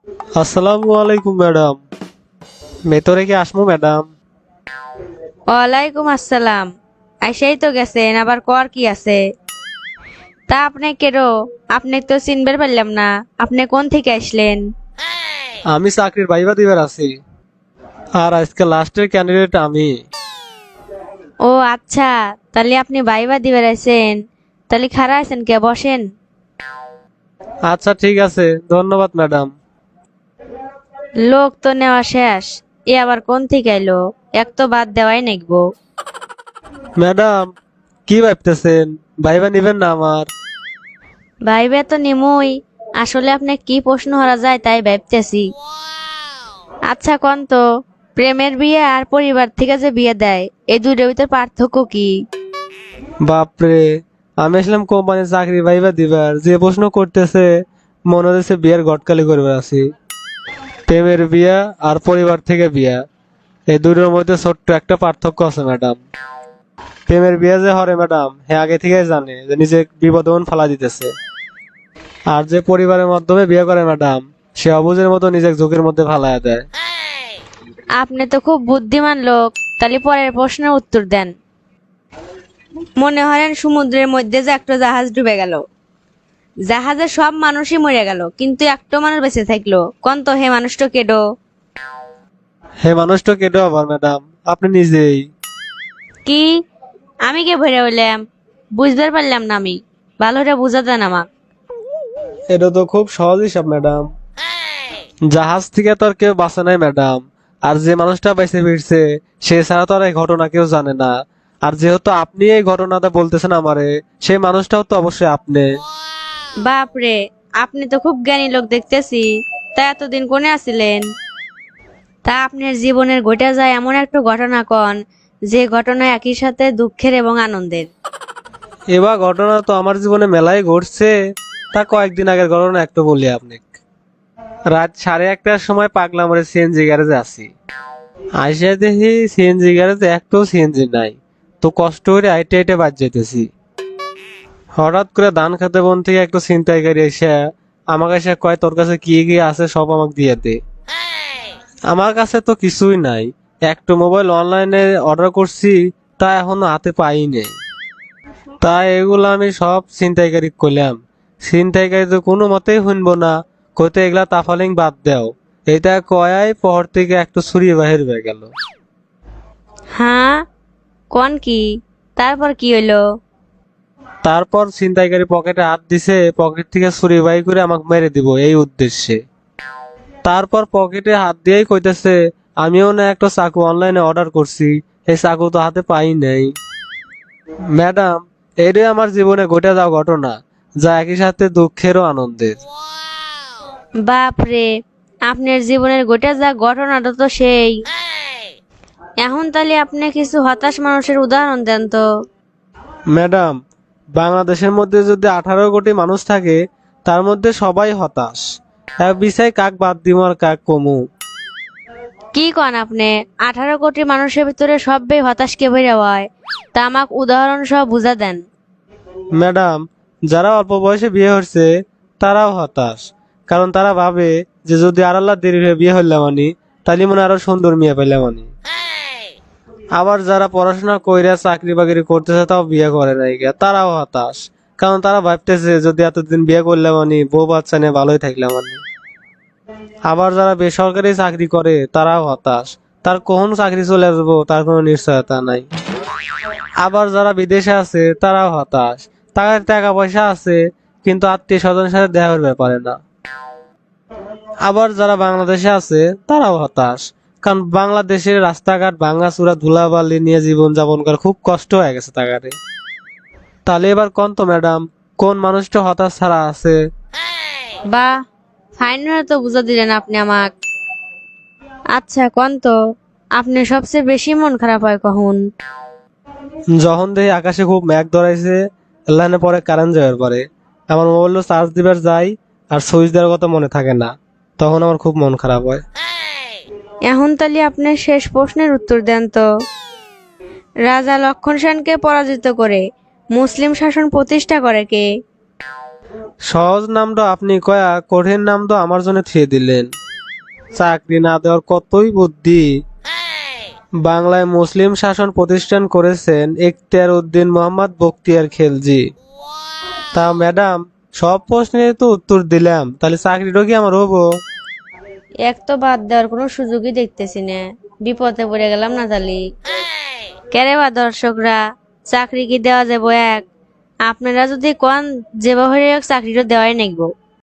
আসসালামু আলাইকুম ম্যাডাম। ভেতরে কি আসমু ম্যাডাম? ওয়ালাইকুম আসসালাম। আইসাই তো গেছেন, আবার কর কি আছে? তা আপনি কেডো? আপনি তো চিনবার পারলাম না। আপনি কোন থেকে আসলেন? আমি চাকরির ভাইবা দিবার আছি, আর আজকে লাস্টের ক্যান্ডিডেট আমি। ও আচ্ছা, তাহলে আপনি বাইবা দিবার আছেন। তাহলে খাড়া আছেন কে, বসেন। আচ্ছা ঠিক আছে, ধন্যবাদ ম্যাডাম। লোক তো নেওয়া শেষ। এ আবার কোন থেকে আইলো? এক তো বাদ দেওয়াই নাকবো। ম্যাডাম, কি ভাবতেছেন? ভাইবা নিবেন না আমার? ভাইবে তো নিমুই। আসলে আপনি কি প্রশ্ন করা যায় তাই ভাবতেছি। আচ্ছা কোন তো, প্রেমের বিয়ে আর পরিবার থেকে যে বিয়ে দেয়, এই দুইটার ভিতর পার্থক্য কি? বাপরে, আমি আসলাম কোম্পানির চাকরি ভাইবা দিবার, যে প্রশ্ন করতেছে মনে হচ্ছে বিয়ের গটকালি করবার আছি। প্রেমের বিয়া আর পরিবার থেকে বিয়া, এই দুটোর মধ্যে ছোট্ট একটা পার্থক্য আছে ম্যাডাম। প্রেমের বিয়ে যে হরে ম্যাডাম, হে আগে থেকে জানে যে নিজে বিপদ ফালা দিতেছে। আর যে পরিবারের মাধ্যমে বিয়ে করে ম্যাডাম, সে অবুঝের মতো নিজের ঝুঁকির মধ্যে ফালায়া দেয়। আপনি তো খুব বুদ্ধিমান লোক। তাহলে পরের প্রশ্নের উত্তর দেন। মনে হলেন সমুদ্রের মধ্যে যে একটা জাহাজ ডুবে গেল, জাহাজে সব মানুষই মরে গেল, কিন্তু একটা মানুষ বেঁচে থাকলো। কোন তো হে মানুষটা কেডো? হে মানুষটা কেটে আবার ম্যাডাম, আপনি নিজেই। কি? আমি কে ভরে হইলাম? বুঝতে পারলাম না আমি। ভালো করে বুঝা দেন আমাক। এটা তো খুব সহজ হিসাব ম্যাডাম। জাহাজ থেকে তো আর কেউ বাঁচে নাই ম্যাডাম। আর যে মানুষটা বেঁচে ফিরছে, সে ছাড়া তো আর এই ঘটনা কেউ জানে না। আর যেহেতু আপনি এই ঘটনাটা বলতেছেন আমারে, সেই মানুষটাও তো অবশ্যই আপনি। বাপরে, আপনি তো খুব জ্ঞানী লোক দেখতেছি। তা এতদিন কোনে আছিলেন? তা আপনার জীবনের ঘটে যায় এমন একটা ঘটনা কন, যে ঘটনা একই সাথে দুঃখের এবং আনন্দের। এবার ঘটনা তো আমার জীবনে মেলায় ঘটছে। তা কয়েকদিন আগের ঘটনা একটু বলি আপনি। রাত 1:30টার সময় পাগলা মোড়ে সিএনজি গ্যারেজে আছি। আইসা দেখি সিএনজি গ্যারেজে একটাও সিএনজি নাই। তো কষ্ট করে আইটে আইটে বাদ যেতেছি। হঠাৎ করে ধান খেতে বন থেকে একটু ছিনতাইকারী এসে আমার কাছে কয়, তোর কাছে কি কি আছে সব আমাকে দিয়ে দে। আমার কাছে তো কিছুই নাই। একটু মোবাইল অনলাইনে অর্ডার করছি, তা এখনো হাতে পাই নেই। তাই এগুলো আমি সব ছিনতাইকারী করলাম। ছিনতাইকারী তো কোনো মতেই শুনবো না, কইতে এগুলা তাফালিং বাদ দাও। এটা কয়াই পর থেকে একটু ছুরি বাহির হয়ে গেল। হ্যাঁ, কোন কি? তারপর কি হইলো? তারপর ছিনতাইকারী পকেটে হাত দিছে, পকেট থেকে ছুরি বাই করে আমাকে মেরে দিব এই উদ্দেশ্যে। তারপর পকেটে হাত দিয়েই কইতেছে, আমিও না একটা চাকু অনলাইনে অর্ডার করছি, এই চাকু তো হাতে পাই নাই। ম্যাডাম, এটাই আমার জীবনে ঘটে যাওয়া ঘটনা, যা একই সাথে দুঃখেরও আনন্দের। বাপরে, আপনার জীবনের গোটা যা ঘটনাটা তো সেই। এখন তাহলে আপনি কিছু হতাশ মানুষের উদাহরণ দেন তো। ম্যাডাম, বাংলাদেশের মধ্যে যদি 18 কোটি মানুষ থাকে, তার মধ্যে সবাই হতাশ। এক বিষয় কাক বাদ দিব আর কাক কমু। কি কন আপনি? 18 কোটি মানুষের ভিতরে সবাই হতাশ কে বের হয়? তা আমাক উদাহরণ সহ বুঝা দেন। ম্যাডাম, যারা অল্প বয়সে বিয়ে হচ্ছে তারাও হতাশ। কারণ তারা ভাবে যে যদি আর আল্লাহ দেরি হয়ে বিয়ে হইলাম আনি, তাহলে মনে হয় আরো সুন্দর মেয়ে পেলাম আনি। আবার যারা পড়াশোনা কইরা চাকরি বাকরি করতেছে তাও বিয়ে করে নাই গিয়া, তারাও হতাশ। কারণ তারা ভাবতেছে যদি এতদিন বিয়ে করলাম আনি, বউ বাচ্চা নিয়ে ভালোই থাকলাম আনি। আবার যারা বেসরকারি চাকরি করে তারাও হতাশ। তার কখন চাকরি চলে আসবো তার কোনো নিশ্চয়তা নাই। আবার যারা বিদেশে আছে তারাও হতাশ। তাদের টাকা পয়সা আছে, কিন্তু আত্মীয় স্বজনের সাথে দেখা করতে পারে না। আবার যারা বাংলাদেশে আছে তারাও হতাশ, কারণ বাংলাদেশের রাস্তাঘাট ভাঙাচুরা ধুলাবালি নিয়ে জীবন যাপন করা খুব কষ্ট হয়ে গেছে তাগারে। তাহলে এবার কোন তো ম্যাডাম, কোন মানুষটা হতাশ ছাড়া আছে? বা, ফাইনাল তো বুঝা দিলেন আপনি আমাক। আচ্ছা কোন তো, আপনি সবচেয়ে বেশি মন খারাপ হয় কখন? যখন দেখি আকাশে খুব মেঘ ধরাইছে, লাইনে পরে কারেন্ট যাওয়ার পরে আমার মোবাইল চার্জ দিবার যাই, আর সুইচ দেওয়ার কথা মনে থাকে না, তখন আমার খুব মন খারাপ হয়। এখন তাহলে আপনি শেষ প্রশ্নের উত্তর দেন তো। রাজা লক্ষণ সেনকে পরাজিত করে মুসলিম শাসন প্রতিষ্ঠা করে কে? সহজ নামটা আপনি কয়া কঠিন নাম তো আমার জন্য থিয়ে দিলেন। চাকরি না দেওয়ার কতই বুদ্ধি। বাংলায় মুসলিম শাসন প্রতিষ্ঠান করেছেন এখতিয়ার উদ্দিন মোহাম্মদ বখতিয়ার খিলজি। তা ম্যাডাম, সব প্রশ্নের তো উত্তর দিলাম, তাহলে চাকরিটা কি আমার হবো? এক তো বাদ দেওয়ার কোনো সুযোগই দেখতেছি না, বিপদে পড়ে গেলাম না তালি। কেরে বা দর্শকরা, চাকরি কি দেওয়া যাবো এক? আপনারা যদি কোন যেভাবে হোক চাকরিটা দেওয়াই নাকবো।